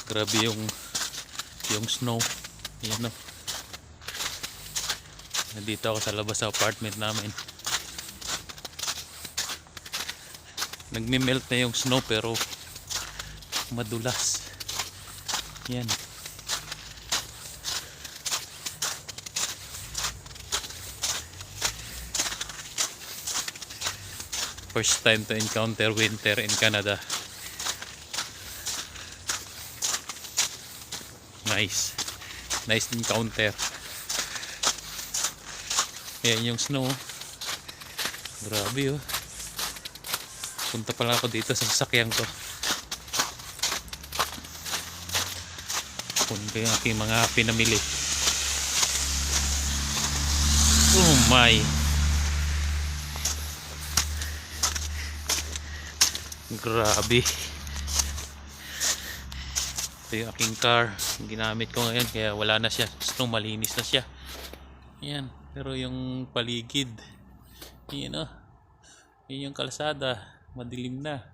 Grabe yung snow. Ayan o. Nandito ako sa labas sa apartment namin. Nagme-melt na yung snow pero madulas. Yan. First time to encounter winter in Canada. Nice encounter. Ayan yung snow. Grabe oh. Punta pala ako dito sa sasakyan ko. Kunin ko yung aking mga pinamili. Oh my. Grabe. Ito yung aking car. Ginamit ko ngayon kaya wala na siya. Snow, malinis na siya. Ayan. Pero yung paligid, yun oh. Yun yung kalsada. Madilim na.